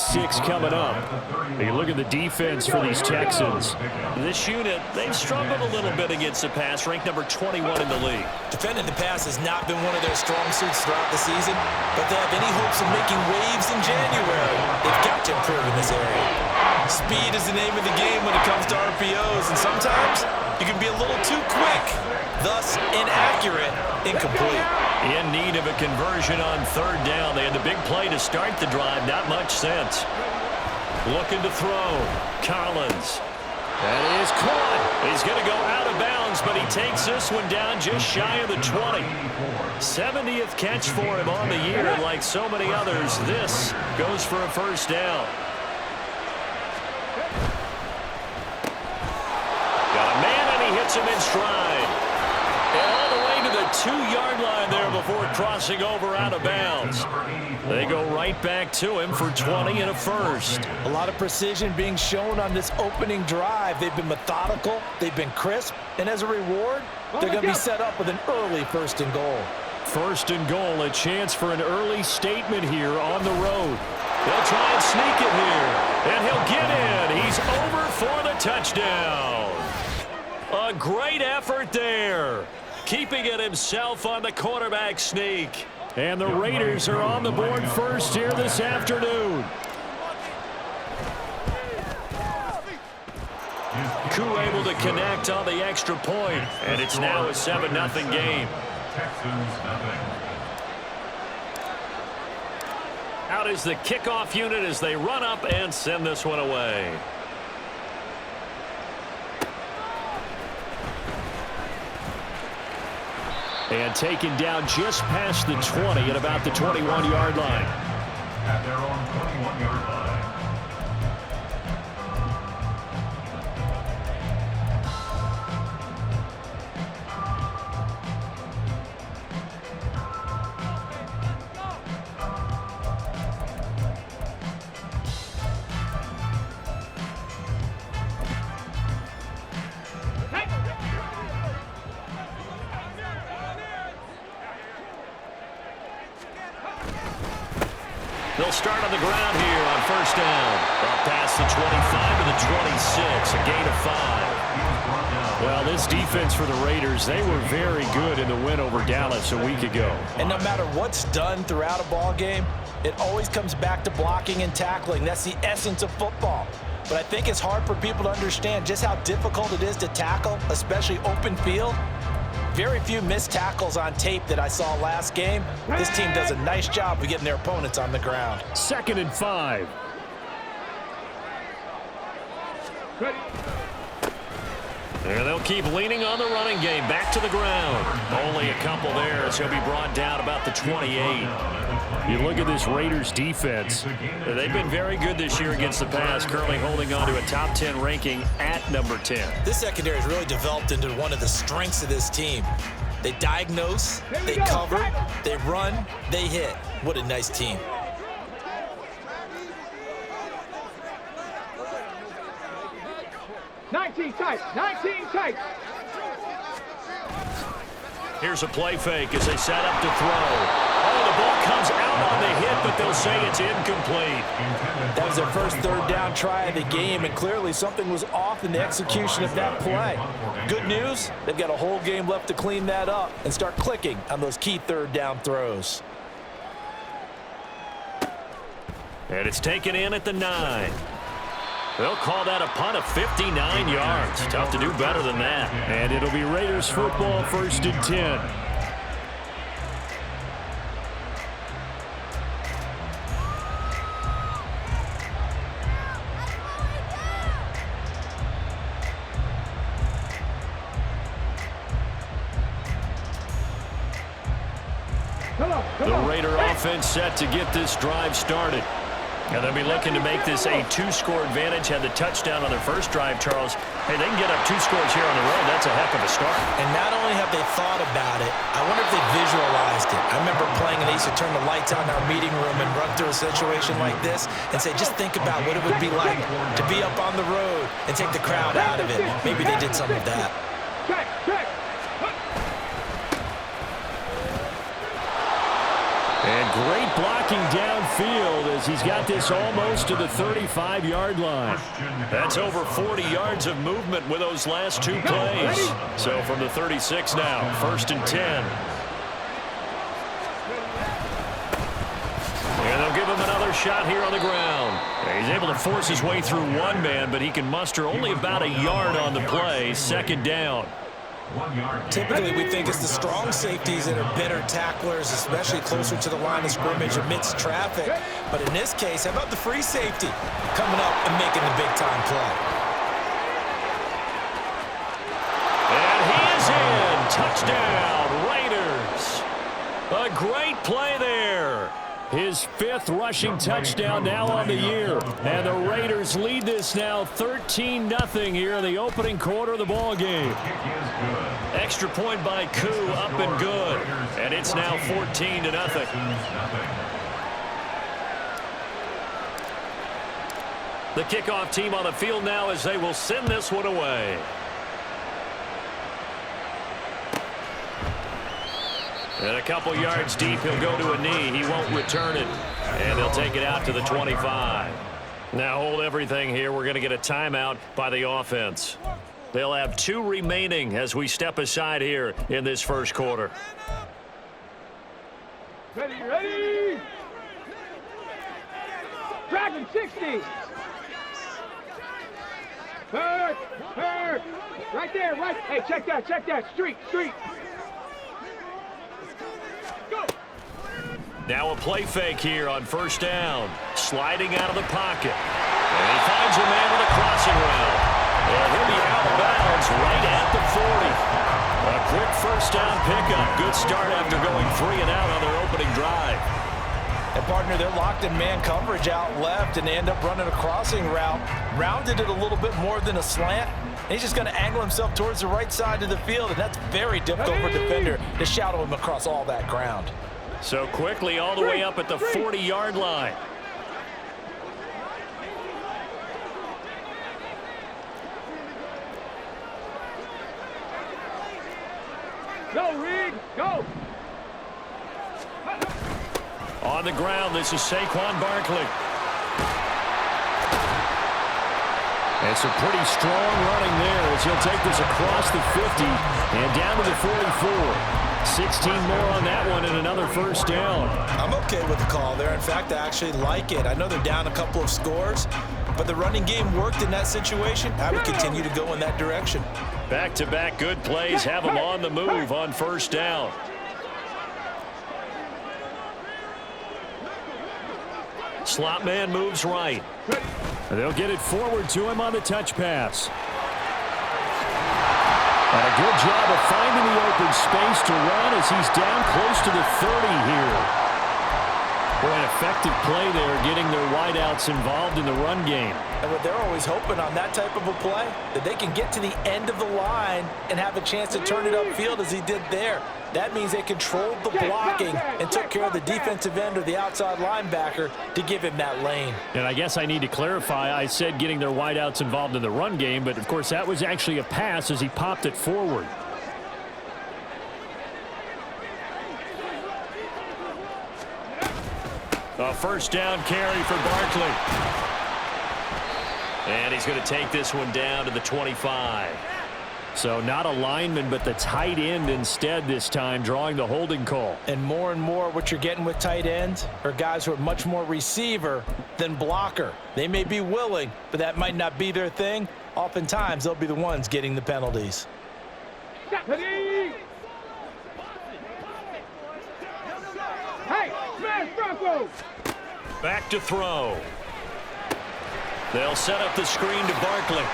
6 coming up. You look at the defense for these Texans. This unit, they've struggled a little bit against the pass, ranked number 21 in the league. Defending the pass has not been one of their strong suits throughout the season, but they have any hopes of making waves in January, they've got to improve in this area. Speed is the name of the game when it comes to RPOs, and sometimes you can be a little too quick, thus inaccurate, incomplete. In need of a conversion on 3rd down. They had the big play to start the drive. Not much sense. Looking to throw. Collins. That is caught. He's going to go out of bounds, but he takes this one down just shy of the 20. 70th catch for him on the year. Like so many others, this goes for a 1st down. Got a man, and he hits him in stride. And all the way to the 2-yard line there before crossing over out of bounds. They go right back to him for 20 and a 1st. A lot of precision being shown on this opening drive. They've been methodical, they've been crisp, and as a reward, they're going to be set up with an early 1st and goal. 1st and goal, a chance for an early statement here on the road. They'll try and sneak it here, and he'll get in. He's over for the touchdown. A great effort there. Keeping it himself on the quarterback sneak. And the Raiders are on the board first here this afternoon. Koo able to connect on the extra point, and it's now a 7-0 game. Out is the kickoff unit as they run up and send this one away. And taken down just past the 20 at about the 21-yard line. At their own 21-yard line. They'll start on the ground here on 1st down. Up past the 25 to the 26, a gain of 5. Well, this defense for the Raiders, they were very good in the win over Dallas a week ago. And no matter what's done throughout a ball game, it always comes back to blocking and tackling. That's the essence of football. But I think it's hard for people to understand just how difficult it is to tackle, especially open field. Very few missed tackles on tape that I saw last game. This team does a nice job of getting their opponents on the ground. 2nd and 5. And they'll keep leaning on the running game. Back to the ground. Only a couple there, so he'll be brought down about the 28. You look at this Raiders defense. They've been very good this year against the pass, currently holding on to a top 10 ranking at number 10. This secondary has really developed into one of the strengths of this team. They diagnose, they cover, they run, they hit. What a nice team. Nineteen tight. Here's a play fake as they set up to throw. Oh, the ball comes out on the hit, but they'll say it's incomplete. That was their first 3rd down try of the game, and clearly something was off in the execution of that play. Good news, they've got a whole game left to clean that up and start clicking on those key 3rd down throws. And it's taken in at the 9. They'll call that a punt of 59 yards. Tough to do better than that. And it'll be Raiders football 1st and 10. The Raider offense set to get this drive started. And they'll be looking to make this a 2-score advantage. Had the touchdown on their first drive, Charles. Hey, they can get up 2 scores here on the road. That's a heck of a start. And not only have they thought about it, I wonder if they visualized it. I remember playing and they used to turn the lights on in our meeting room and run through a situation like this and say, just think about what it would be like to be up on the road and take the crowd out of it. Maybe they did some of that. And great blocking downfield as he's got this almost to the 35-yard line. That's over 40 yards of movement with those last two plays. So from the 36 now, 1st and 10. And they'll give him another shot here on the ground. He's able to force his way through one man, but he can muster only about a yard on the play. 2nd down. Typically, we think it's the strong safeties that are better tacklers, especially closer to the line of scrimmage amidst traffic. But in this case, how about the free safety coming up and making the big-time play? And he is in. Touchdown, Raiders. A great play there. His 5th rushing touchdown now on the year. And the Raiders lead this now 13-0 here in the opening quarter of the ball game. Extra point by Koo, up and good. And it's now 14-0. The kickoff team on the field now as they will send this one away. And a couple yards deep, he'll go to a knee. He won't return it. And they'll take it out to the 25. Now hold everything here. We're going to get a timeout by the offense. They'll have 2 remaining as we step aside here in this first quarter. Ready. Dragon 60. Hurt. Right there, right. Hey, check that. Street. Go. Now a play fake here on 1st down. Sliding out of the pocket. And he finds a man with a crossing route. And he'll be out of bounds right at the 40. A quick 1st down pickup. Good start after going 3 and out on their opening drive. And, partner, they're locked in man coverage out left, and they end up running a crossing route. Rounded it a little bit more than a slant. And he's just going to angle himself towards the right side of the field, and that's very difficult for a defender to shadow him across all that ground. So quickly all the way up at the 40-yard line. Go, Reed, go. On the ground, this is Saquon Barkley. And some pretty strong running there as he'll take this across the 50 and down to the 44. 16 more on that one and another 1st down. I'm okay with the call there. In fact, I actually like it. I know they're down a couple of scores, but the running game worked in that situation. I would continue to go in that direction. Back-to-back good plays have them on the move on 1st down. Slot man moves right. And they'll get it forward to him on the touch pass. And a good job of finding the open space to run as he's down close to the 30 here. Boy, an effective play there, getting their wideouts involved in the run game. And what they're always hoping on that type of a play, that they can get to the end of the line and have a chance to turn it upfield as he did there. That means they controlled the blocking and took care of the defensive end or the outside linebacker to give him that lane. And I guess I need to clarify, I said getting their wideouts involved in the run game, but of course that was actually a pass as he popped it forward. A 1st down carry for Barkley. And he's going to take this one down to the 25. So not a lineman, but the tight end instead this time, drawing the holding call. And more what you're getting with tight ends are guys who are much more receiver than blocker. They may be willing, but that might not be their thing. Oftentimes, they'll be the ones getting the penalties. Hey, smash Bronco! Back to throw. They'll set up the screen to Barkley.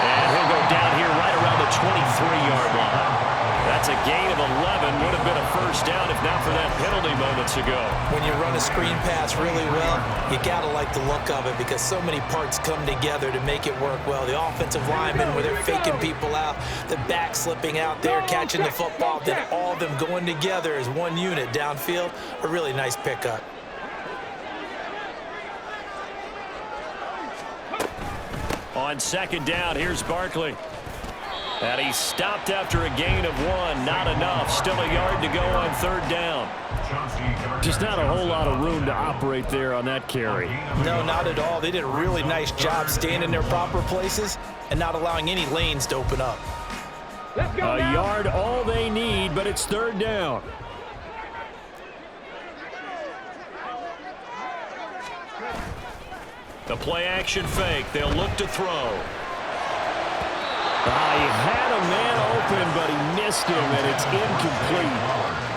And he'll go down here right around the 23-yard line. That's a gain of 11. Would have been a 1st down if not for that penalty moments ago. When you run a screen pass really well, you got to like the look of it because so many parts come together to make it work well. The offensive linemen, where they're faking people out, the back slipping out there, catching the football, then all of them going together as one unit downfield. A really nice pickup. On 2nd down, here's Barkley. And he stopped after a gain of 1. Not enough. Still a yard to go on 3rd down. Just not a whole lot of room to operate there on that carry. No, not at all. They did a really nice job staying in their proper places and not allowing any lanes to open up. Let's go A now. yard all they need, but it's third down. The play action fake. They'll look to throw. He had a man open, but he missed him, and it's incomplete.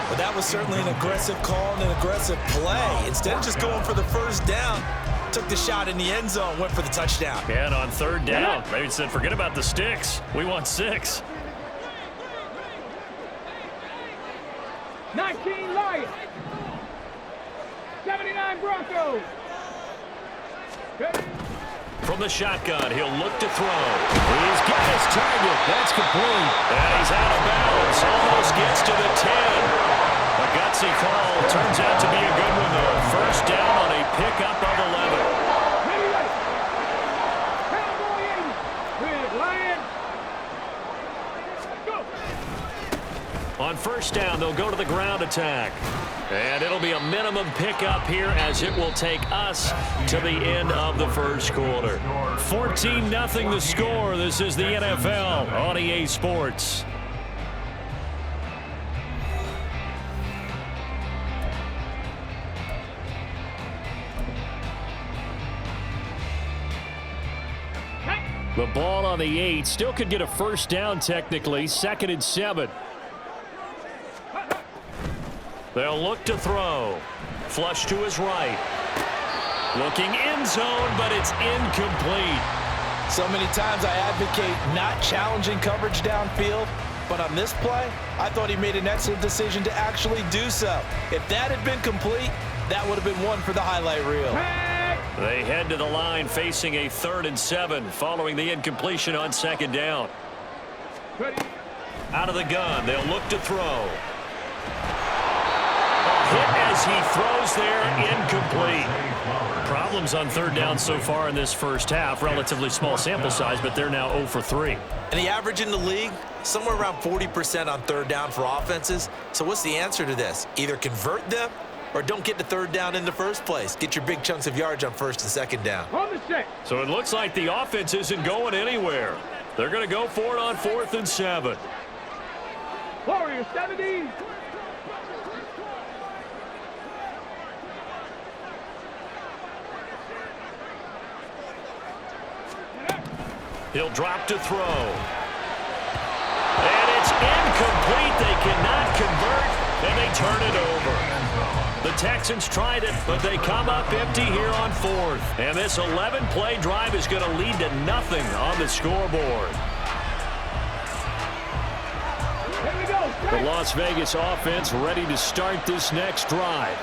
But that was certainly an aggressive call and an aggressive play. Instead of just going for the first down, took the shot in the end zone, went for the touchdown. And on third down, they said, forget about the sticks. We want 6. 19 Lions. 79 Broncos. From the shotgun, he'll look to throw. He's got his target. That's complete. And he's out of bounds. Almost gets to the 10. A gutsy call. Turns out to be a good one, though. First down on a pickup of 11. Ready, ready. Cowboy 80 with Lions. Go. On first down, they'll go to the ground attack. And it'll be a minimum pickup here as it will take us to the end of the first quarter. 14-0 the score. This is the NFL on EA Sports. The ball on the 8. Still could get a first down technically. 2nd and 7. They'll look to throw. Flush to his right. Looking end zone, but it's incomplete. So many times I advocate not challenging coverage downfield, but on this play, I thought he made an excellent decision to actually do so. If that had been complete, that would have been one for the highlight reel. They head to the line facing a 3rd and 7 following the incompletion on 2nd down. Ready. Out of the gun, they'll look to throw. Hit as he throws there, incomplete. Problems on 3rd down so far in this first half. Relatively small sample size, but they're now 0 for 3. And the average in the league, somewhere around 40% on 3rd down for offenses. So what's the answer to this? Either convert them or don't get to 3rd down in the first place. Get your big chunks of yards on 1st and 2nd down. On the set. So it looks like the offense isn't going anywhere. They're going to go for it on 4th and 7. Warriors 70. He'll drop to throw. And it's incomplete. They cannot convert, and they turn it over. The Texans tried it, but they come up empty here on 4th. And this 11-play drive is going to lead to nothing on the scoreboard. Here we go. The Las Vegas offense ready to start this next drive.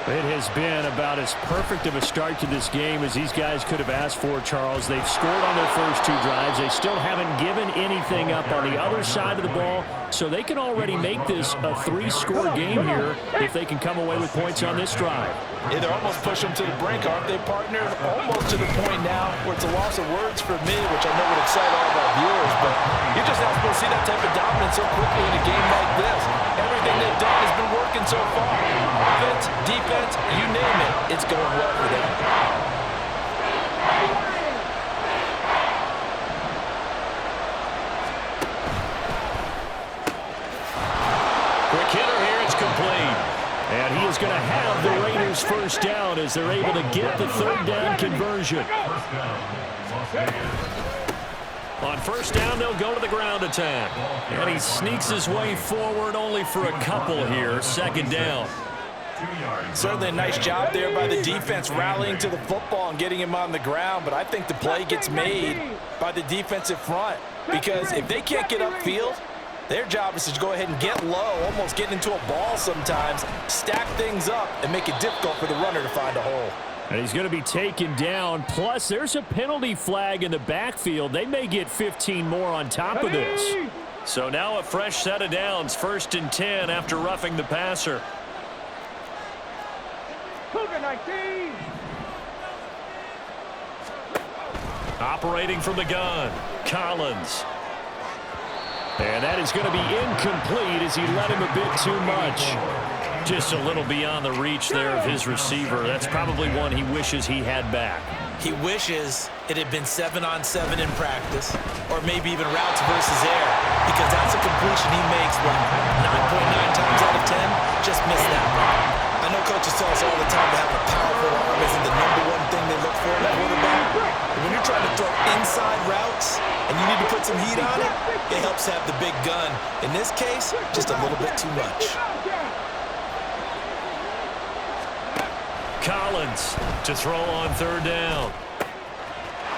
It has been about as perfect of a start to this game as these guys could have asked for, Charles. They've scored on their first 2 drives. They still haven't given anything up on the other side of the ball, so they can already make this a 3-score game here if they can come away with points on this drive. Yeah, they're almost pushing them to the brink, aren't they, partner? Almost to the point now where it's a loss of words for me, which I know would excite all of our viewers, but you're just not supposed to see that type of dominance so quickly in a game like this. Everything they've done has been working so far. Offense, defense, you name it, it's going well for them. Quick hitter here, it's complete. And he is going to have the Raiders first down as they're able to get the 3rd down conversion. First down, Las Vegas. On first down, they'll go to the ground attack. And he sneaks his way forward only for a couple here. 2nd down. Certainly a nice job there by the defense rallying to the football and getting him on the ground, but I think the play gets made by the defensive front because if they can't get upfield, their job is to go ahead and get low, almost get into a ball sometimes, stack things up, and make it difficult for the runner to find a hole. And he's going to be taken down. Plus, there's a penalty flag in the backfield. They may get 15 more on top of this. So now a fresh set of downs, 1st and 10 after roughing the passer. Cougar 19. Operating from the gun, Collins. And that is going to be incomplete as he let him a bit too much. Just a little beyond the reach there of his receiver. That's probably one he wishes he had back. He wishes it had been 7-on-7 in practice, or maybe even routes versus air, because that's a completion he makes, what, 9.9 times out of 10? Just missed that one. I know coaches tell us all the time to have a powerful arm isn't the #1 thing they look for in a quarterback. But when you're trying to throw inside routes and you need to put some heat on it, it helps have the big gun. In this case, just a little bit too much. Collins to throw on 3rd down.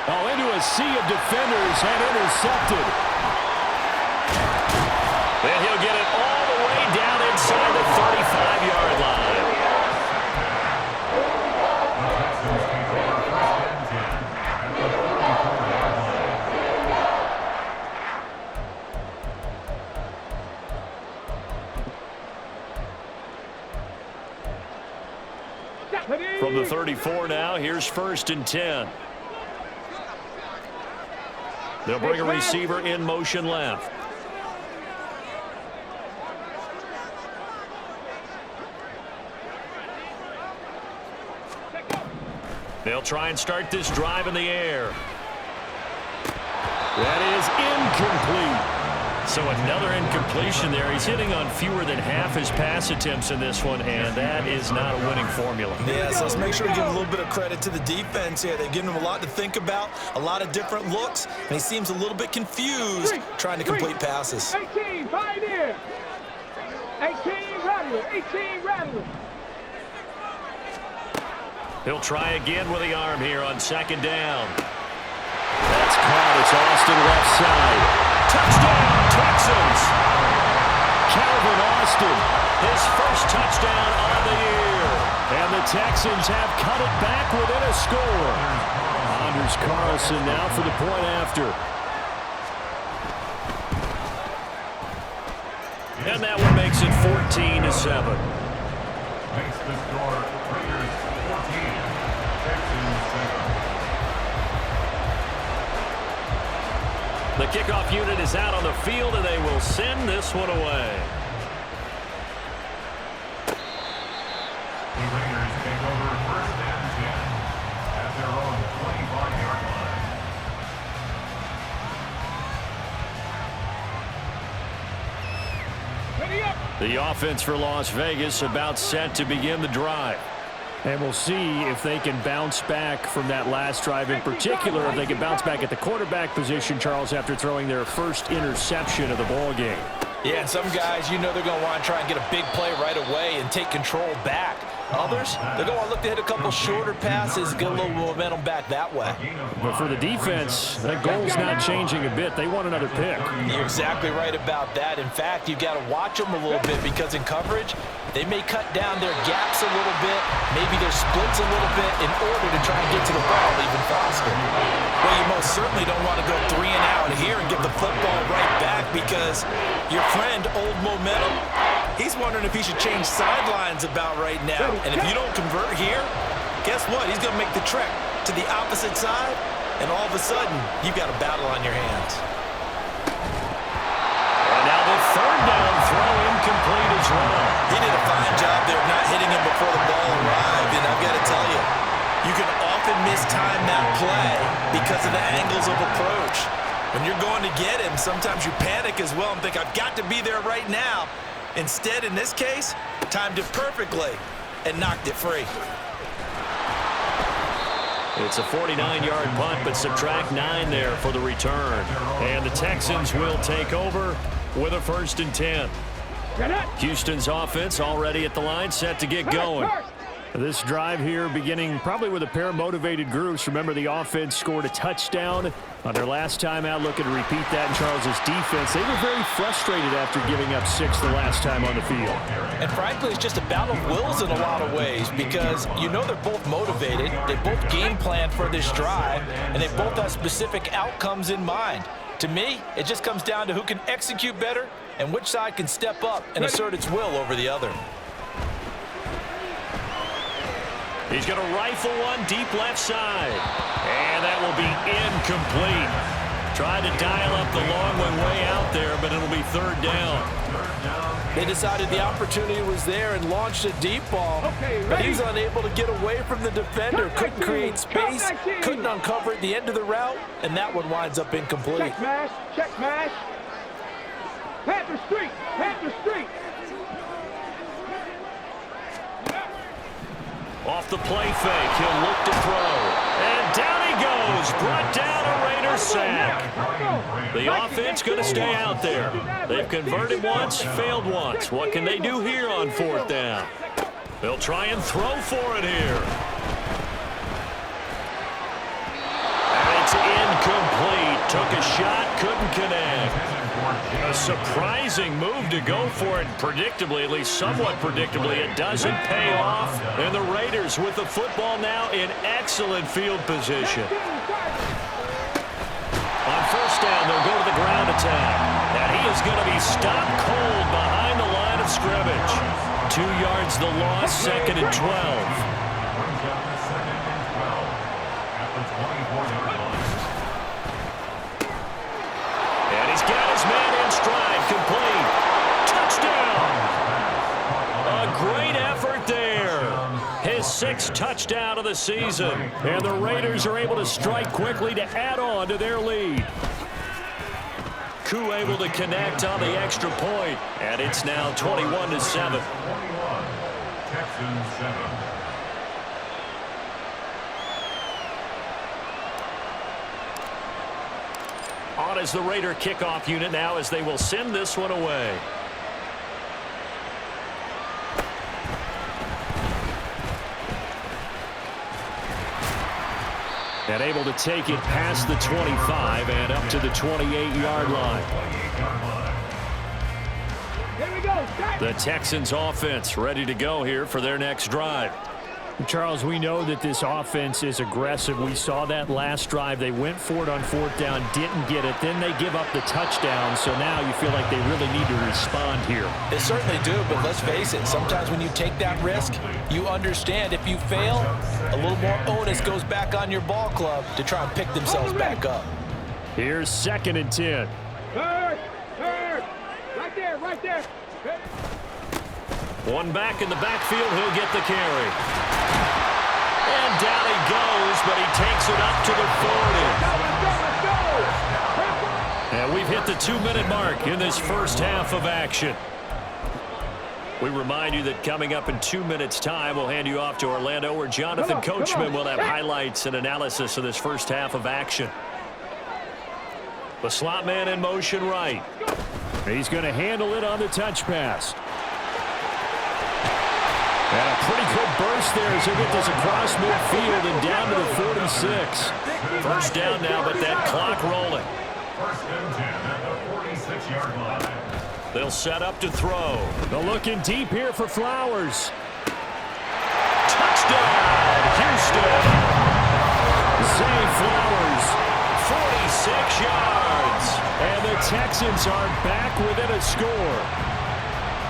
Oh, into a sea of defenders and intercepted. And he'll get it all the way down inside the 35-yard line. From the 34 now, here's 1st and 10. They'll bring a receiver in motion left. They'll try and start this drive in the air. That is incomplete. So another incompletion there. He's hitting on fewer than half his pass attempts in this one, and that is not a winning formula. Yeah, so let's make sure we give a little bit of credit to the defense here. They've given him a lot to think about, a lot of different looks, and he seems a little bit confused trying to complete passes. 18, Pioneer. 18, Rattler. 18, Rattler. He'll try again with the arm here on 2nd down. That's caught. It's Austin left side. Touchdown, Texans. Calvin Austin, His first touchdown on the year. and the Texans have cut it back within a score. Anders Carlson now for the point after. And that one makes it 14-7. Makes the score Raiders 14, Texans 7. The kickoff unit is out on the field, and they will send this one away. The Raiders take over 1st and 10 at their own 25-yard line. Ready up. The offense for Las Vegas about set to begin the drive. And we'll see if they can bounce back from that last drive, in particular if they can bounce back at the quarterback position, Charles, after throwing their first interception of the ball game. Yeah, and some guys, you know they're going to want to try and get a big play right away and take control back. Others, they're going to look to hit a couple shorter passes, get a little momentum back that way. But for the defense, that goal's not changing a bit. They want another pick. You're exactly right about that. In fact, you've got to watch them a little bit because in coverage, they may cut down their gaps a little bit, maybe their splits a little bit in order to try and get to the ball even faster. Well, you most certainly don't want to go 3 and out here and get the football right back because your friend, Old Momentum, he's wondering if he should change sidelines about right now. And if you don't convert here, guess what? He's going to make the trek to the opposite side, and all of a sudden, you've got a battle on your hands. And now the 3rd down throw incomplete as well. He did a fine job there of not hitting him before the ball arrived, and I've got to tell you, you can often mistime that play because of the angles of approach. When you're going to get him, sometimes you panic as well and think, I've got to be there right now. Instead, in this case, timed it perfectly and knocked it free. It's a 49-yard punt, but subtract 9 there for the return. And the Texans will take over with a 1st and 10. Houston's offense already at the line, set to get going. This drive here beginning probably with a pair of motivated groups. Remember, the offense scored a touchdown on their last time out, looking to repeat that in Charles's defense. They were very frustrated after giving up 6 the last time on the field. And frankly, it's just a battle of wills in a lot of ways because you know they're both motivated, they both game plan for this drive, and they both have specific outcomes in mind. To me, it just comes down to who can execute better and which side can step up and assert its will over the other. He's going to rifle one deep left side. And that will be incomplete. Tried to dial up the long one way out there, but it'll be 3rd down. 3rd down. They decided the opportunity was there and launched a deep ball, but he was unable to get away from the defender. Couldn't create space, couldn't uncover at the end of the route, and that one winds up incomplete. Check mash, check mash. Panther Street, Panther Street. Off the play fake, he'll look to throw. And down he goes, brought down a Raider sack. The offense going to stay out there. They've converted once, failed once. What can they do here on 4th down? They'll try and throw for it here. And it's incomplete. Took a shot, couldn't connect. A surprising move to go for it. Predictably, at least somewhat predictably, it doesn't pay off. And the Raiders with the football now in excellent field position. On 1st down, they'll go to the ground attack. And he is going to be stopped cold behind the line of scrimmage. 2 yards the loss, 2nd and 12. Stride complete. Touchdown. A great effort there. His 6th touchdown of the season. And the Raiders are able to strike quickly to add on to their lead. Koo able to connect on the extra point. And it's now 21-7. Texans 7. On as the Raider kickoff unit now as they will send this one away. And able to take it past the 25 and up to the 28-yard line. Here we go. The Texans offense ready to go here for their next drive. Charles, we know that this offense is aggressive. We saw that last drive. They went for it on 4th down, didn't get it. Then they give up the touchdown, so now you feel like they really need to respond here. They certainly do, but let's face it. Sometimes when you take that risk, you understand if you fail, a little more onus goes back on your ball club to try and pick themselves back up. Here's 2nd and 10. Hurt. Right there, right there. One back in the backfield, he'll get the carry. And down he goes, but he takes it up to the 40. And we've hit the 2-minute mark in this first half of action. We remind you that coming up in 2 minutes' time, we'll hand you off to Orlando, where Jonathan Coachman will have highlights and analysis of this first half of action. The slot man in motion right. He's going to handle it on the touch pass. And a pretty good burst there as he'll get this across midfield and down to the 46. First down now, but that clock rolling. 1st and 10 at the 46-yard line. They'll set up to throw. They're looking deep here for Flowers. Touchdown, Houston. Zay Flowers. 46 yards. And the Texans are back within a score.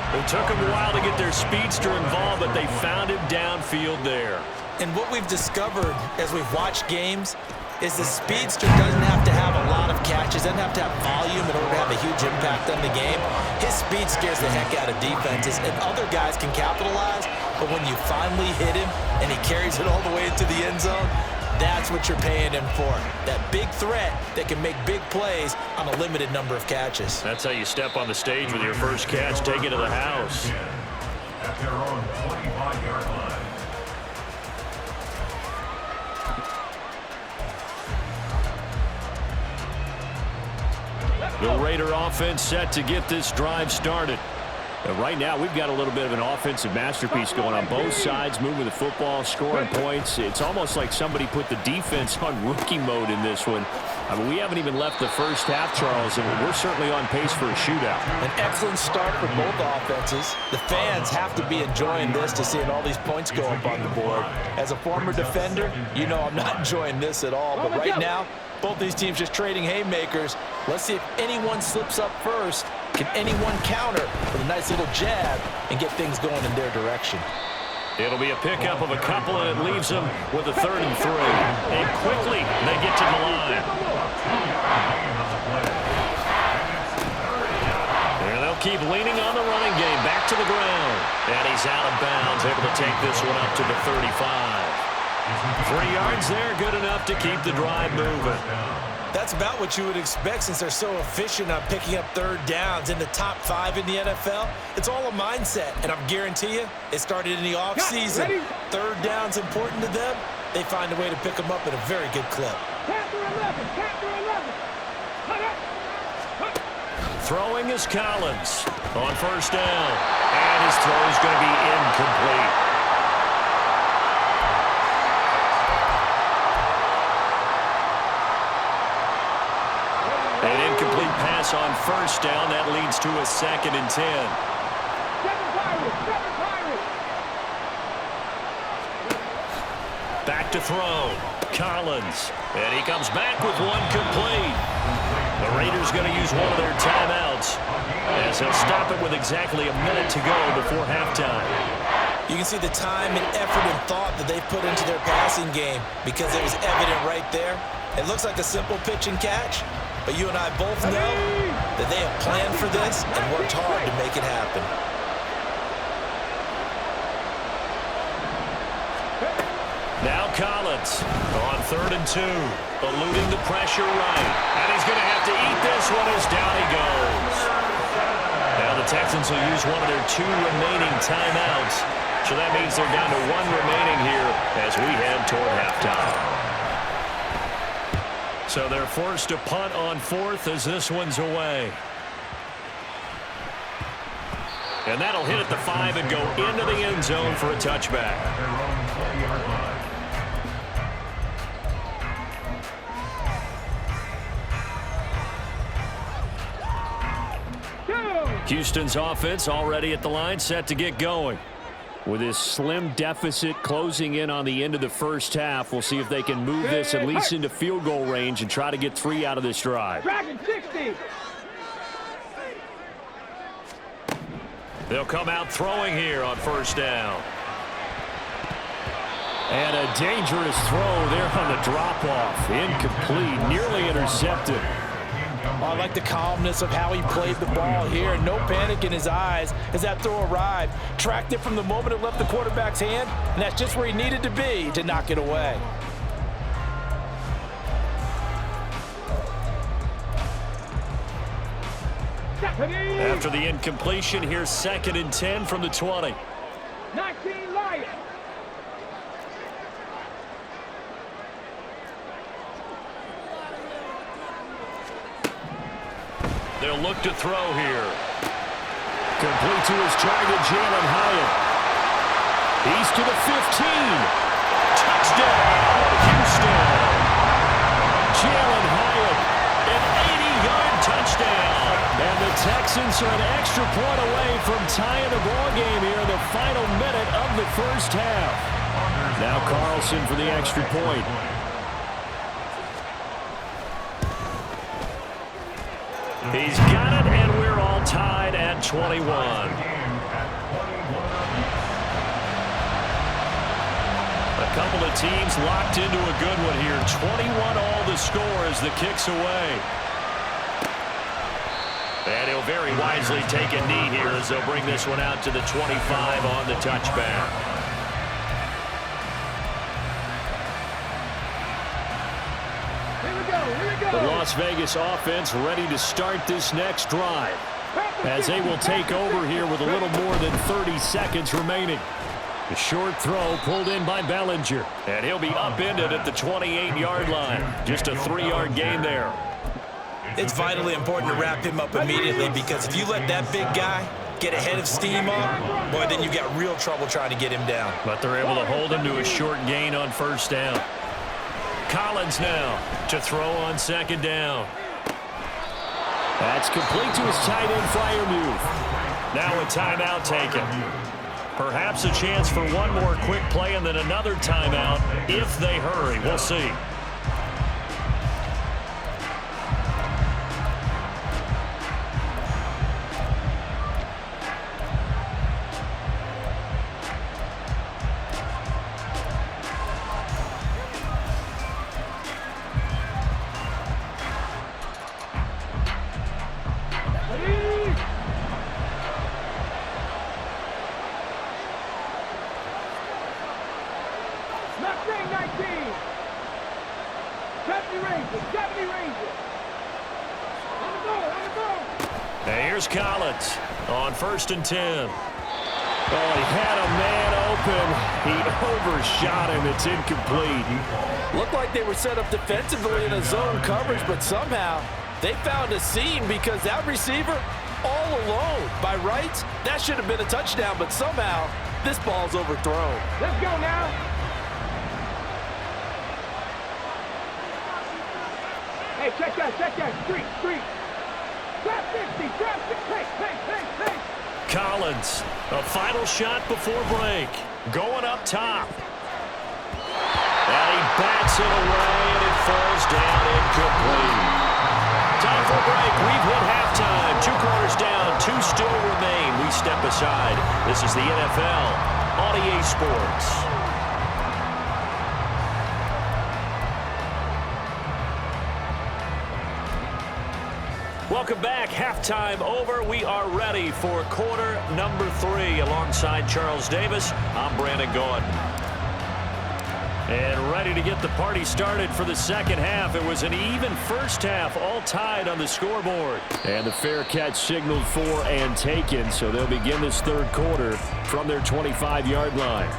It took them a while to get their speedster involved, but they found him downfield there. And what we've discovered as we've watched games is the speedster doesn't have to have a lot of catches, doesn't have to have volume in order to have a huge impact on the game. His speed scares the heck out of defenses, and other guys can capitalize, but when you finally hit him and he carries it all the way into the end zone, that's what you're paying him for. That big threat that can make big plays on a limited number of catches. That's how you step on the stage with your first catch, take it to the house. At their own 25-yard line. The Raider offense set to get this drive started. And right now, we've got a little bit of an offensive masterpiece going on both sides, moving the football, scoring points. It's almost like somebody put the defense on rookie mode in this one. I mean, we haven't even left the first half, Charles, and we're certainly on pace for a shootout. An excellent start for both offenses. The fans have to be enjoying this to seeing all these points go up on the board. As a former defender, you know I'm not enjoying this at all. But right now, both these teams just trading haymakers. Let's see if anyone slips up first. Can anyone counter with a nice little jab and get things going in their direction? It'll be a pickup of a couple, and it leaves them with a 3rd and 3. And quickly, they get to the line. And they'll keep leaning on the running game is out of bounds, able to take this one up to the 35. 3 yards there, good enough to keep the drive moving. That's about what you would expect since they're so efficient on picking up third downs in the top 5 in the NFL. It's all a mindset, and I'm guarantee you it started in the offseason. Third down's important to them. They find a way to pick them up at a very good clip. Throwing is Collins on first down, and his throw is going to be incomplete. An incomplete pass on first down. That leads to a 2nd and 10. Back to throw. Collins. And he comes back with one complete. The Raiders going to use one of their timeouts as they'll stop it with exactly a minute to go before halftime. You can see the time and effort and thought that they've put into their passing game because it was evident right there. It looks like a simple pitch and catch, but you and I both know that they have planned for this and worked hard to make it happen. Now Collins on 3rd and 2, eluding the pressure right. And he's going to have to eat this one as down he goes. Now the Texans will use one of their 2 remaining timeouts. So that means they're down to 1 remaining here as we head toward halftime. So they're forced to punt on 4th as this one's away. And that'll hit at the 5 and go into the end zone for a touchback. Houston's offense already at the line, set to get going. With this slim deficit closing in on the end of the first half, we'll see if they can move this at least into field goal range and try to get 3 out of this drive. Dragon 60. They'll come out throwing here on first down. And a dangerous throw there on the drop-off. Incomplete, nearly intercepted. I like the calmness of how he played the ball here. No panic in his eyes as that throw arrived. Tracked it from the moment it left the quarterback's hand, and that's just where he needed to be to knock it away. After the incompletion, here's 2nd and 10 from the 20. 19 Lions. They'll look to throw here. Complete to his target, Jalen Hyatt. He's to the 15. Touchdown, Houston. Jalen Hyatt, An 80-yard touchdown. and the Texans are an extra point away from tying the ball game here in the final minute of the first half. Now Carlson for the extra point. He's got it, and we're all tied at 21. A couple of teams locked into a good one here. 21 all the score as the kick's away. And he'll very wisely take a knee here as they'll bring this one out to the 25 on the touchback. The Las Vegas offense ready to start this next drive as they will take over here with a little more than 30 seconds remaining. A short throw pulled in by Bellinger. And he'll be upended at the 28-yard line. Just a 3-yard gain there. It's vitally important to wrap him up immediately because if you let that big guy get ahead of steam up, boy, then you got real trouble trying to get him down. But they're able to hold him to a short gain on first down. Collins now to throw on 2nd down. That's complete to his tight end Freiermuth. Now a timeout taken. Perhaps a chance for one more quick play and then another timeout if they hurry. We'll see. 70 ranges, 70 ranges. On the go, on the go. And here's Collins on 1st and 10. Oh, he had a man open. He overshot him. It's incomplete. Looked like they were set up defensively in a zone coverage, but somehow they found a seam because that receiver all alone. By rights, that should have been a touchdown, but somehow this ball's overthrown. Let's go now. Hey, check that, street. Drop 50, drop 50, hey. Collins, a final shot before break. Going up top. And he bats it away, and it falls down incomplete. Time for a break. We've hit halftime. 2 quarters down, 2 still remain. We step aside. This is the NFL on EA Sports. Welcome back. Halftime over. We are ready for quarter number 3. Alongside Charles Davis, I'm Brandon Gordon. And ready to get the party started for the second half. It was an even first half, all tied on the scoreboard. And the fair catch signaled for and taken, so they'll begin this third quarter from their 25-yard line.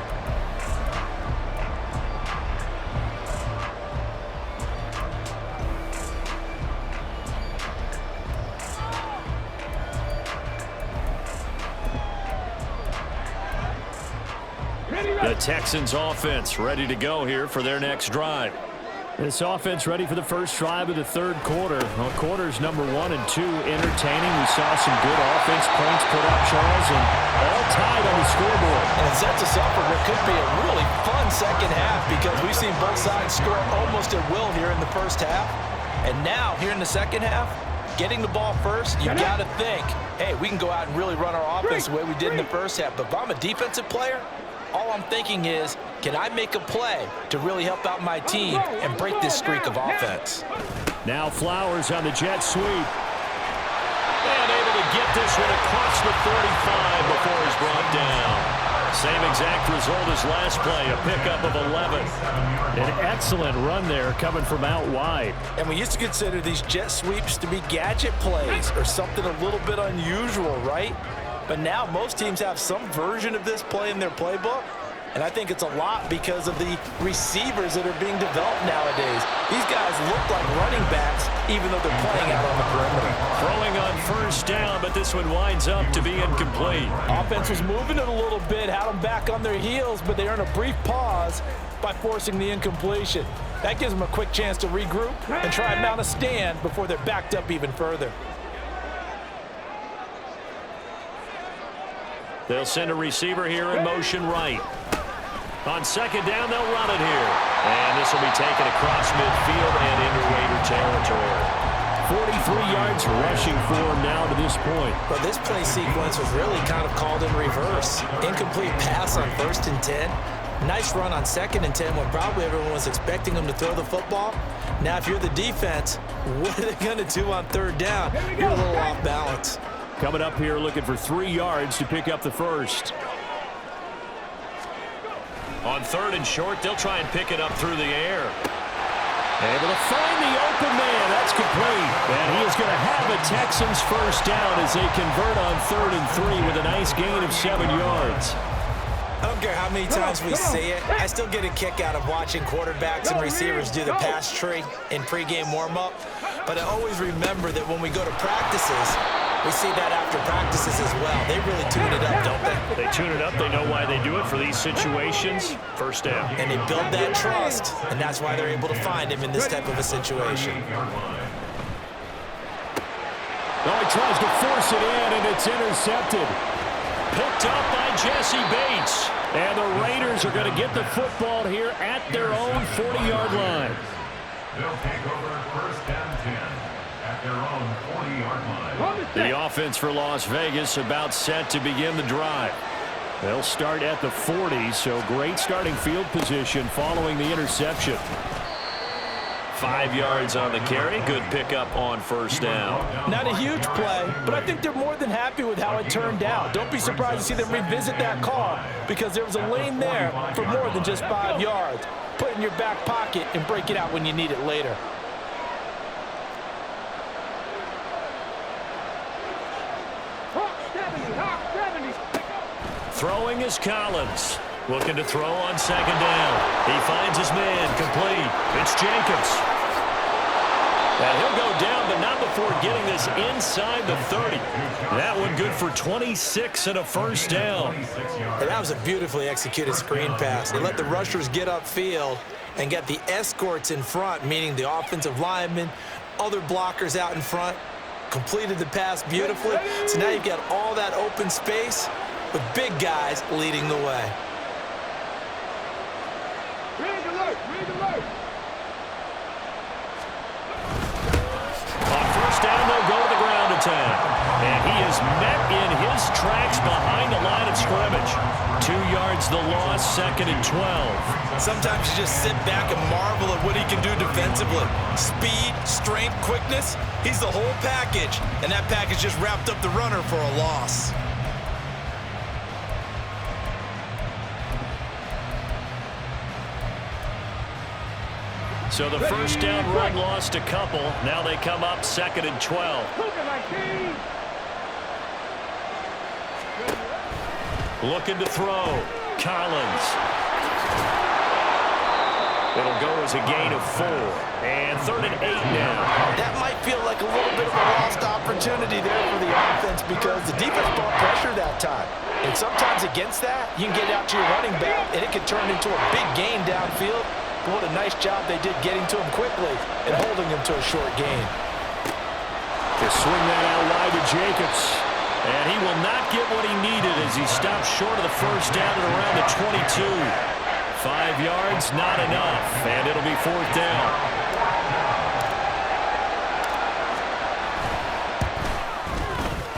The Texans offense ready to go here for their next drive. This offense ready for the first drive of the third quarter. Well, quarters number 1 and 2 entertaining. We saw some good offense points put up, Charles, and all tied on the scoreboard. And it sets us up for what could be a really fun second half because we've seen both sides score almost at will here in the first half. And now, here in the second half, getting the ball first, you got to think, hey, we can go out and really run our offense the way we did in the first half. But if I'm a defensive player, all I'm thinking is, can I make a play to really help out my team and break this streak of offense? Now Flowers on the jet sweep. And able to get this one across the 35 before he's brought down. Same exact result as last play, a pickup of 11. An excellent run there coming from out wide. And we used to consider these jet sweeps to be gadget plays or something a little bit unusual, right? But now most teams have some version of this play in their playbook. And I think it's a lot because of the receivers that are being developed nowadays. These guys look like running backs even though they're playing out on the perimeter. Throwing on first down, but this one winds up to be incomplete. Offense was moving it a little bit, had them back on their heels, but they earn a brief pause by forcing the incompletion. That gives them a quick chance to regroup and try and mount a stand before they're backed up even further. They'll send a receiver here in motion right. On second down, they'll run it here. And this will be taken across midfield and into Raider territory. 43 yards rushing for him now to this point. Well, this play sequence was really kind of called in reverse. Incomplete pass on 1st and 10. Nice run on 2nd and 10 when probably everyone was expecting them to throw the football. Now, if you're the defense, what are they going to do on 3rd down? You're a little off balance. Coming up here looking for 3 yards to pick up the first. On 3rd and short, they'll try and pick it up through the air. Able to find the open man. That's complete. And he is going to have the Texans first down as they convert on 3rd and 3 with a nice gain of 7 yards. I don't care how many times we see it. I still get a kick out of watching quarterbacks and receivers do the pass tree in pregame warm-up. But I always remember that when we go to practices, we see that after practices as well. They really tune it up, don't they? They tune it up. They know why they do it for these situations. First down. And they build that trust, and that's why they're able to find him in this type of a situation. Oh, he tries to force it in, and it's intercepted. Picked up by Jesse Bates. And the Raiders are going to get the football here at their own 40-yard line. They'll take over 1st and 10 at their own 40-yard line. The offense for Las Vegas about set to begin the drive. They'll start at the 40, so great starting field position following the interception. 5 yards on the carry. Good pickup on 1st down. Not a huge play, but I think they're more than happy with how it turned out. Don't be surprised to see them revisit that call because there was a lane there for more than just 5 yards. Putting in your back pocket and break it out when you need it later. Throwing is Collins. Looking to throw on second down. He finds his man complete. It's Jacobs. And he'll go down, but not before getting this inside the 30. That one good for 26 and a first down. And that was a beautifully executed screen pass. They let the rushers get upfield and get the escorts in front, meaning the offensive linemen, other blockers out in front, completed the pass beautifully. So now you've got all that open space with big guys leading the way. On first down, they'll go to the ground attack. And he is met in his tracks behind the line of scrimmage. 2 yards the loss, second and 12. Sometimes you just sit back and marvel at what he can do defensively. Speed, strength, quickness, he's the whole package. And that package just wrapped up the runner for a loss. So the first down run lost a couple. Now they come up second and 12. Looking to throw. Collins. It'll go as a gain of 4. And third and 8 now. That might feel like a little bit of a lost opportunity there for the offense because the defense brought pressure that time. And sometimes against that, you can get out to your running back, and it can turn into a big gain downfield. But what a nice job they did getting to him quickly and holding him to a short gain. To swing that out wide to Jacobs. And he will not get what he needed as he stops short of the first down at around the 22. 5 yards, not enough. And it'll be fourth down.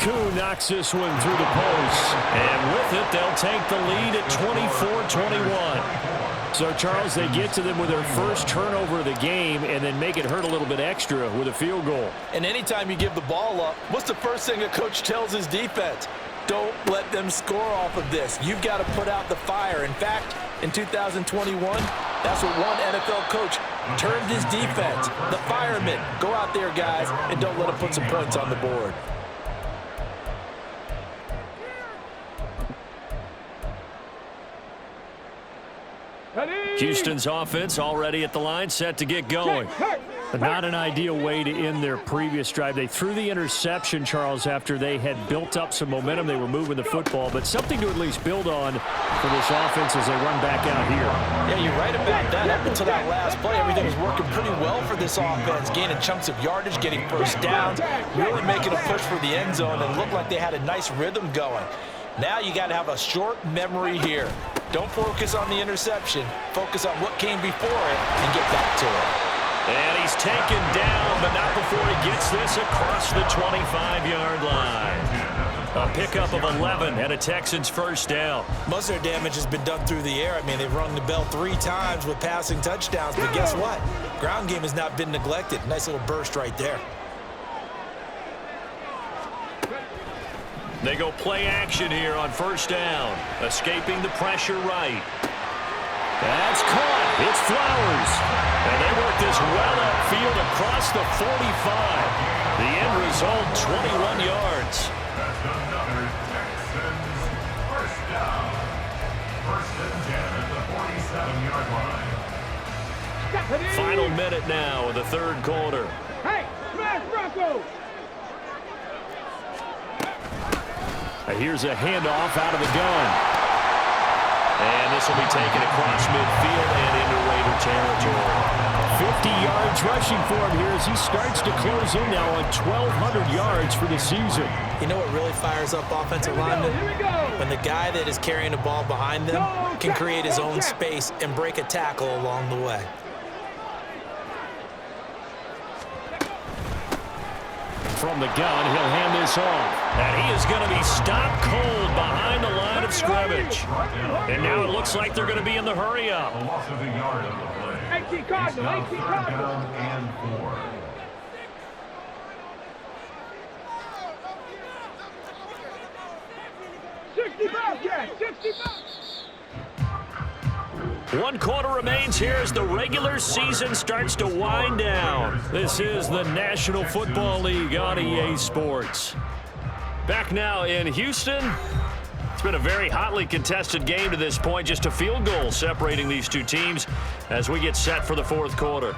Koo knocks this one through the post. And with it, they'll take the lead at 24-21. So, Charles, they get to them with their first turnover of the game and then make it hurt a little bit extra with a field goal. And anytime you give the ball up, what's the first thing a coach tells his defense? Don't let them score off of this. You've got to put out the fire. In fact, in 2021, that's what one NFL coach termed his defense. The firemen. Go out there, guys, and don't let them put some points on the board. Houston's offense already at the line, set to get going. Not an ideal way to end their previous drive. They threw the interception, Charles, after they had built up some momentum. They were moving the football, but something to at least build on for this offense as they run back out here. Yeah, you're right about that. Up until that last play, everything was working pretty well for this offense, gaining chunks of yardage, getting first downs, really making a push for the end zone, and looked like they had a nice rhythm going. Now you got to have a short memory here. Don't focus on the interception. Focus on what came before it and get back to it. And he's taken down, but not before he gets this across the 25-yard line. A pickup of 11 and a Texans first down. Most of their damage has been done through the air. I mean, they've rung the bell 3 times with passing touchdowns, but guess what? Ground game has not been neglected. Nice little burst right there. They go play action here on first down. Escaping the pressure right. That's caught. It's Flowers. And they work this well upfield across the 45. The end result, 21 yards. That's another Texans first down. First and 10 at the 47-yard line. Final minute now of the third quarter. Hey, smash Bronco! Here's a handoff out of the gun. And this will be taken across midfield and into Raider territory. 50 yards rushing for him here as he starts to close in now on 1,200 yards for the season. You know what really fires up offensive linemen? When the guy that is carrying the ball behind them can create his own space and break a tackle along the way. From the gun, he'll hand this off. And he is going to be stopped cold behind the line of scrimmage. And now it looks like they're going to be in the hurry-up. A loss of a yard on the play. 18 Cardinals, 18 Down Cardinals. and 4. $60, Jack, $60. 1 quarter remains here as the regular season starts to wind down. This is the National Football League on EA Sports. Back now in Houston. It's been a very hotly contested game to this point. Just a field goal separating these two teams as we get set for the 4th quarter.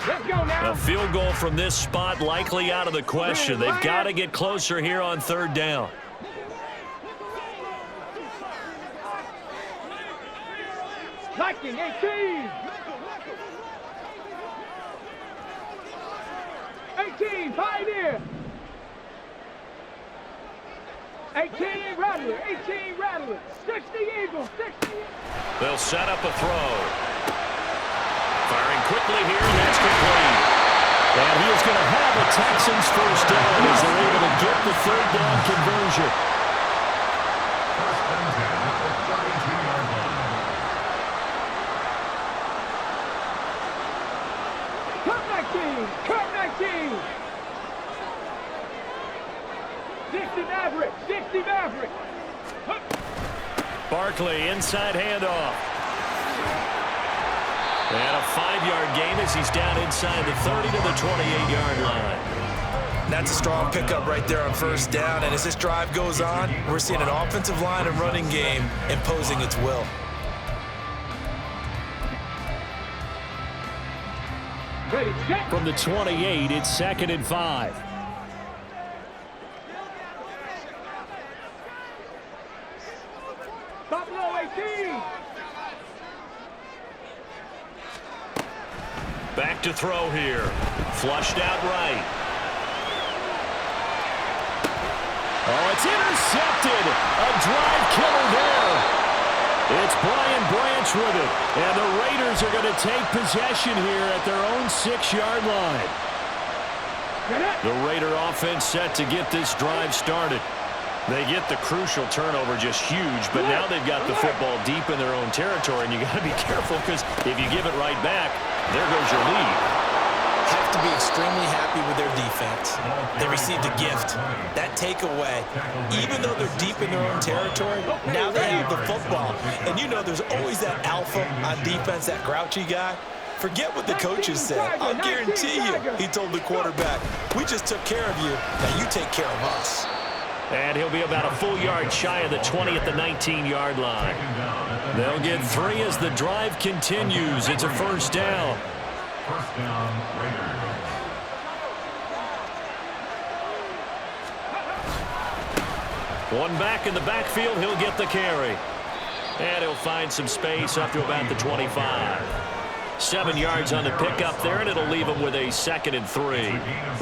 Let's go now. A field goal from this spot likely out of the question. They've got to get closer here on 3rd down. Liking 18. 18, Pioneer. 18, Rattler. 18, Rattler. 60, Eagles. 60. They'll set up a throw. Firing quickly here, and that's complete. And he is going to have a Texans first down as they're able to get the 3rd down conversion. Cut 19. Cut 19. 60 Maverick. 60 Maverick. Barkley, inside handoff. And a 5-yard gain as he's down inside the 30 to the 28-yard line. That's a strong pickup right there on 1st down. And as this drive goes on, we're seeing an offensive line and running game imposing its will. Ready, set. From the 28, it's 2nd and 5. Buffalo 18. Back to throw here. Flushed out right. Oh, it's intercepted. A drive killer there. It's Brian Branch with it. And the Raiders are going to take possession here at their own 6-yard line. The Raider offense set to get this drive started. They get the crucial turnover, just huge, but now they've got the football deep in their own territory, and you got to be careful because if you give it right back, there goes your lead. Have to be extremely happy with their defense. They received a gift. That takeaway, even though they're deep in their own territory, now they have the football. And you know there's always that alpha on defense, that grouchy guy. Forget what the coaches said. I'll guarantee you, he told the quarterback, we just took care of you, now you take care of us. And he'll be about a full yard shy of the 20 at the 19-yard line. They'll get 3 as the drive continues. It's a 1st down. 1st down, Raiders. One back in the backfield. He'll get the carry. And he'll find some space up to about the 25. 7 yards on the pickup there, and it'll leave him with a 2nd and 3.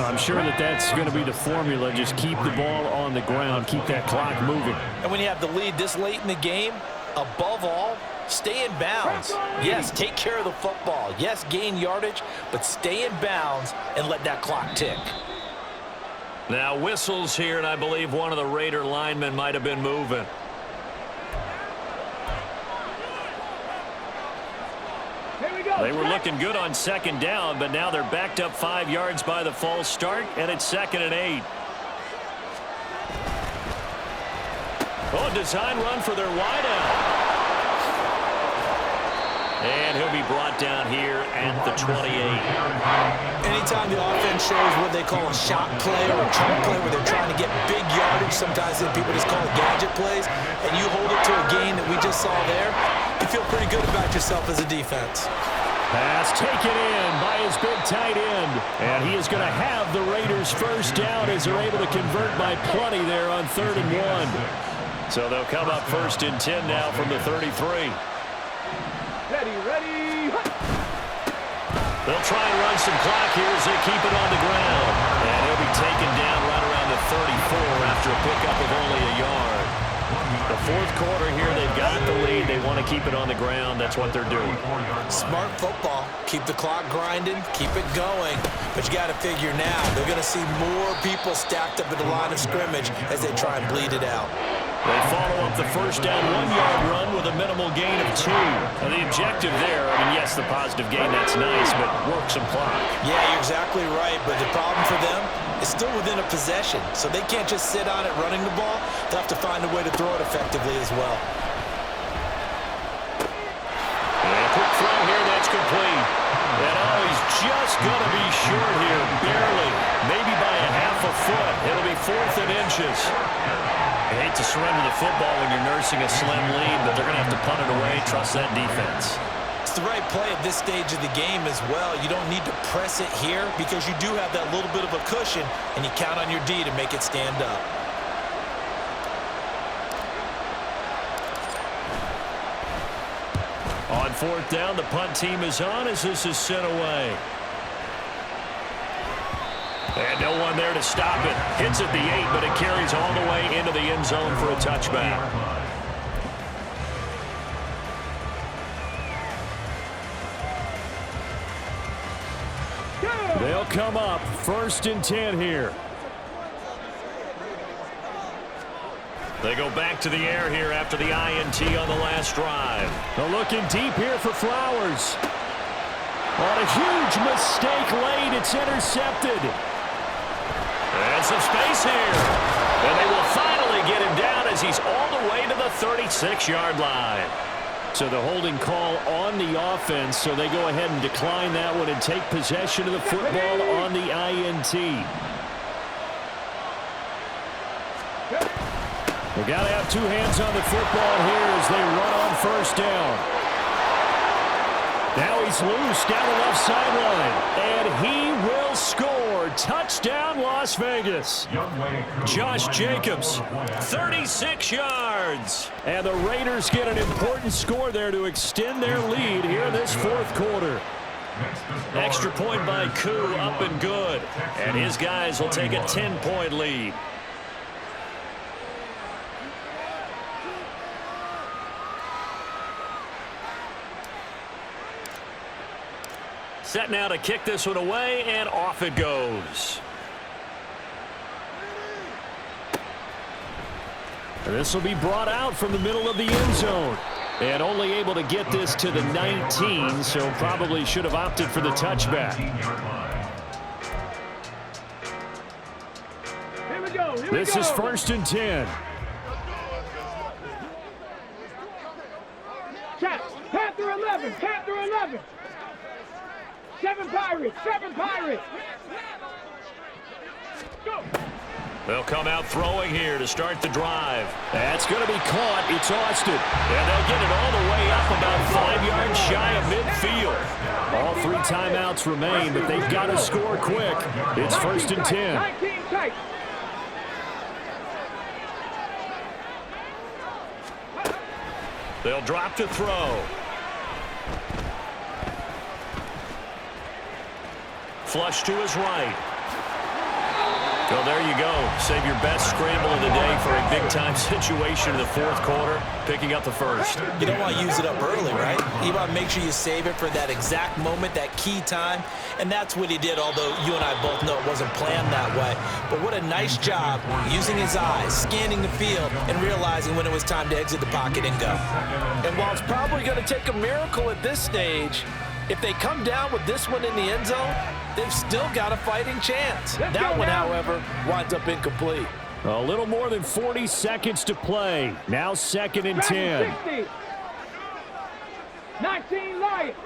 I'm sure that's going to be the formula. Just keep the ball on the ground. Keep that clock moving. And when you have the lead this late in the game, above all, stay in bounds. Yes, take care of the football. Yes, gain yardage, but stay in bounds and let that clock tick. Now whistles here, and I believe one of the Raider linemen might have been moving. They were looking good on 2nd down, but now they're backed up 5 yards by the false start, and it's 2nd and 8. Oh, design run for their wideout. And he'll be brought down here at the 28. Anytime the offense shows what they call a shot play or a chunk play where they're trying to get big yardage, sometimes people just call it gadget plays, and you hold it to a gain that we just saw there, you feel pretty good about yourself as a defense. Pass taken in by his big tight end. And he is going to have the Raiders first down as they're able to convert by plenty there on 3rd and 1. So they'll come up 1st and 10 now from the 33. Ready, ready. They'll try and run some clock here as they keep it on the ground. And he'll be taken down right around the 34 after a pickup of only a yard. The 4th quarter here, they've got the lead. They want to keep it on the ground. That's what they're doing. Smart football. Keep the clock grinding. Keep it going. But you got to figure now, they're going to see more people stacked up at the line of scrimmage as they try and bleed it out. They follow up the first down 1-yard run with a minimal gain of 2. Now the objective there, I mean, yes, the positive gain, that's nice, but work some clock. Yeah, you're exactly right. But the problem for them is still within a possession, so they can't just sit on it running the ball. They'll have to find a way to throw it effectively as well. And a quick throw here that's complete. And he's just going to be short here, barely, maybe by a half a foot. It'll be 4th and inches. I hate to surrender the football when you're nursing a slim lead, but they're going to have to punt it away. Trust that defense. It's the right play at this stage of the game as well. You don't need to press it here because you do have that little bit of a cushion, and you count on your D to make it stand up. On 4th down, the punt team is on as this is sent away. And no one there to stop it. Hits at the 8, but it carries all the way into the end zone for a touchback. They'll come up 1st and 10 here. They go back to the air here after the INT on the last drive. They're looking deep here for Flowers. On a huge mistake late, it's intercepted. And some space here. And they will finally get him down as he's all the way to the 36-yard line. So the holding call on the offense, so they go ahead and decline that one and take possession of the football on the INT. They got to have 2 hands on the football here as they run on 1st down. Now he's loose down the left sideline, and he will score. Touchdown, Las Vegas. Josh Jacobs, 36 yards. And the Raiders get an important score there to extend their lead here in this 4th quarter. Extra point by Koo, up and good. And his guys will take a 10-point lead. Set now to kick this one away, and off it goes. This will be brought out from the middle of the end zone. And only able to get this to the 19, so probably should have opted for the touchback. This is 1st and 10. Panther 11, Panther 11. 7 Pirates, 7 Pirates. Go. They'll come out throwing here to start the drive. That's going to be caught. It's Austin. And they'll get it all the way up about 5 yards shy of midfield. All 3 timeouts remain, but they've got to score quick. It's 1st and 10. 19 tight. They'll drop to throw. Flush to his right. Well, there you go. Save your best scramble of the day for a big-time situation in the 4th quarter, picking up the 1st. You don't want to use it up early, right? You want to make sure you save it for that exact moment, that key time, and that's what he did, although you and I both know it wasn't planned that way. But what a nice job using his eyes, scanning the field, and realizing when it was time to exit the pocket and go. And while it's probably going to take a miracle at this stage, if they come down with this one in the end zone, they've still got a fighting chance. That one, however, winds up incomplete. A little more than 40 seconds to play. Now 2nd and 10. 60. 19 Lions.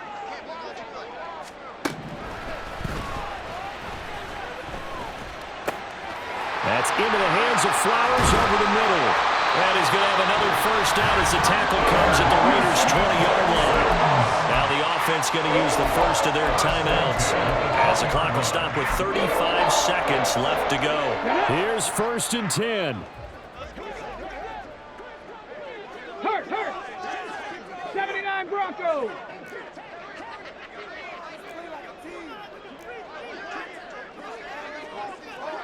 That's into the hands of Flowers over the middle. And he's going to have another 1st down as the tackle comes at the Raiders' 20-yard line. Now the offense going to use the first of their timeouts as the clock will stop with 35 seconds left to go. Here's 1st and 10. Hurt. 79 Broncos.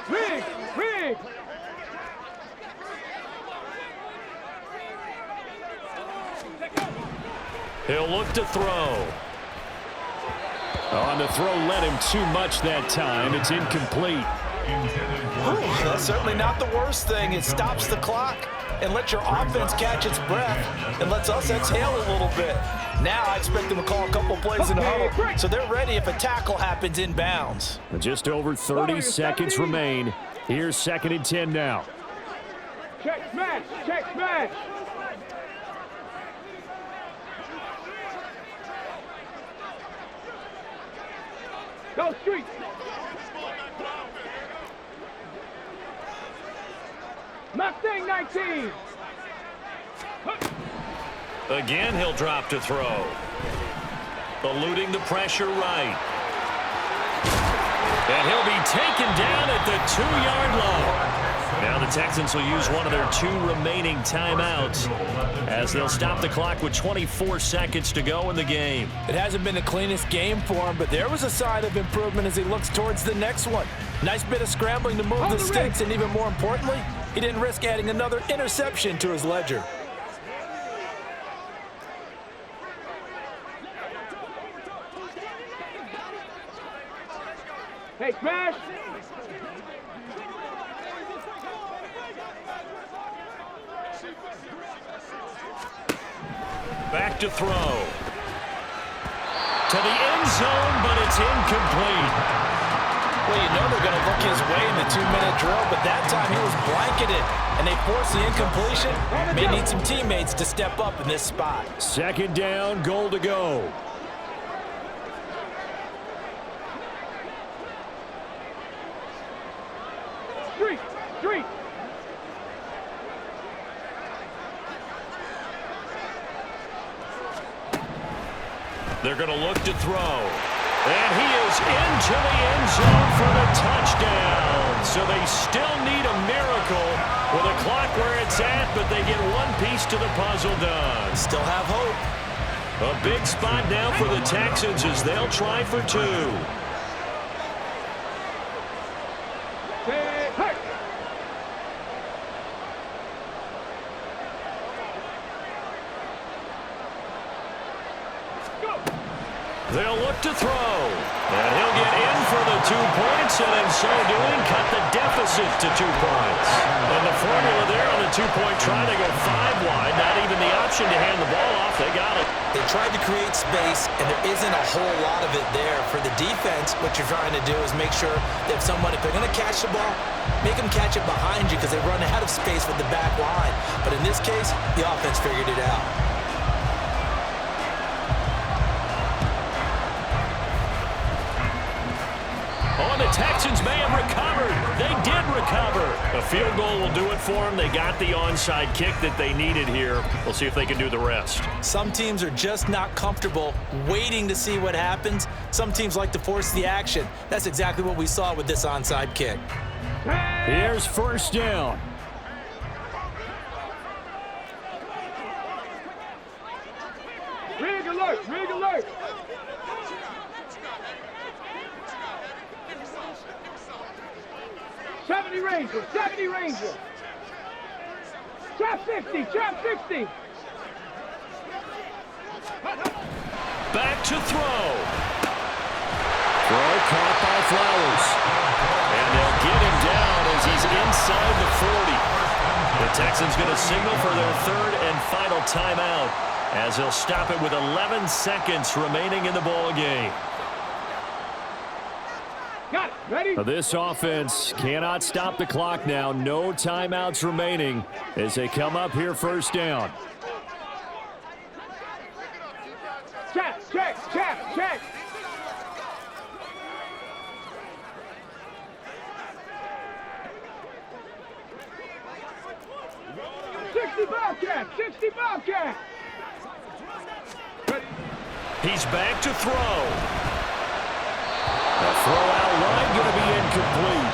Rig. He'll look to throw. On the throw, led him too much that time. It's incomplete. That's certainly not the worst thing. It stops the clock and lets your offense catch its breath and lets us exhale a little bit. Now I expect them to call a couple plays in the huddle, so they're ready if a tackle happens inbounds. Just over 30 seconds remain. Here's 2nd and 10 now. Check smash, check smash. Go street. Mustang 19. Again, he'll drop to throw. Eluding the pressure right. And he'll be taken down at the 2-yard line. Now the Texans will use one of their 2 remaining timeouts as they'll stop the clock with 24 seconds to go in the game. It hasn't been the cleanest game for him, but there was a sign of improvement as he looks towards the next one. Nice bit of scrambling to move the sticks, and even more importantly, he didn't risk adding another interception to his ledger. Hey, smash. Back to throw. To the end zone, but it's incomplete. Well, you know they're going to look his way in the 2-minute drill, but that time he was blanketed, and they forced the incompletion. May need some teammates to step up in this spot. 2nd down, goal to go. Street, street. They're going to look to throw. And he is into the end zone for the touchdown. So they still need a miracle with a clock where it's at, but they get one piece to the puzzle done. Still have hope. A big spot now for the Texans as they'll try for 2. Hey, hey. They'll look to throw. And he'll get in for the 2 points, and in so doing, cut the deficit to 2 points. And the formula there on the 2-point try to go 5 wide. Not even the option to hand the ball off. They got it. They tried to create space, and there isn't a whole lot of it there. For the defense, what you're trying to do is make sure that if they're going to catch the ball, make them catch it behind you because they run out of space with the back line. But in this case, the offense figured it out. Oh, the Texans may have recovered. They did recover. A field goal will do it for them. They got the onside kick that they needed here. We'll see if they can do the rest. Some teams are just not comfortable waiting to see what happens. Some teams like to force the action. That's exactly what we saw with this onside kick. Here's 1st down. Rig alert, rig alert. Ranger, 70 Ranger. Trap 60, trap 60. Back to throw. Throw caught by Flowers. And they'll get him down as he's inside the 40. The Texans going to signal for their 3rd and final timeout as they'll stop it with 11 seconds remaining in the ball game. Got it. Ready? This offense cannot stop the clock now. No timeouts remaining as they come up here 1st down. Check, check, check, check. Bobcat, 60 Bobcat. Ready? He's back to throw. The throw out line going to be incomplete.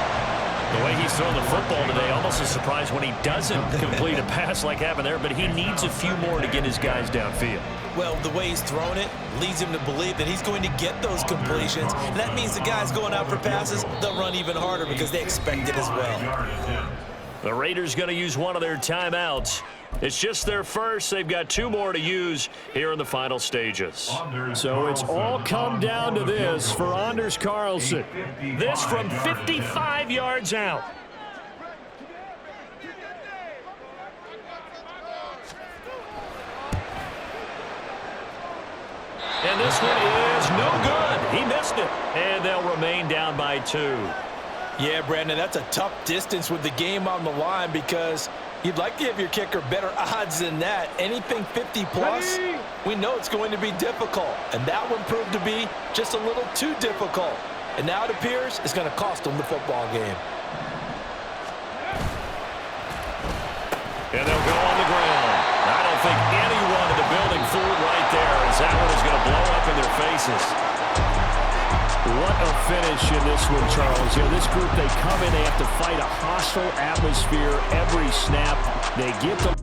The way he's thrown the football today, almost a surprise when he doesn't complete a pass like happened there, but he needs a few more to get his guys downfield. Well, the way he's thrown it leads him to believe that he's going to get those completions, and that means the guys going out for passes, they'll run even harder because they expect it as well. The Raiders going to use one of their timeouts It's just their first. They've got 2 more to use here in the final stages. So it's all come down to this for Anders Carlson. This from 55 yards out. And this one is no good. He missed it. And they'll remain down by 2. Yeah, Brandon, that's a tough distance with the game on the line because you'd like to give your kicker better odds than that. Anything 50-plus, we know it's going to be difficult. And that one proved to be just a little too difficult. And now it appears it's going to cost them the football game. And they'll go on the ground. I don't think anyone in the building fooled right there as that one is going to blow up in their faces. What a finish in this one, Charles. You know, this group, they come in, they have to fight a hostile atmosphere every snap. They get the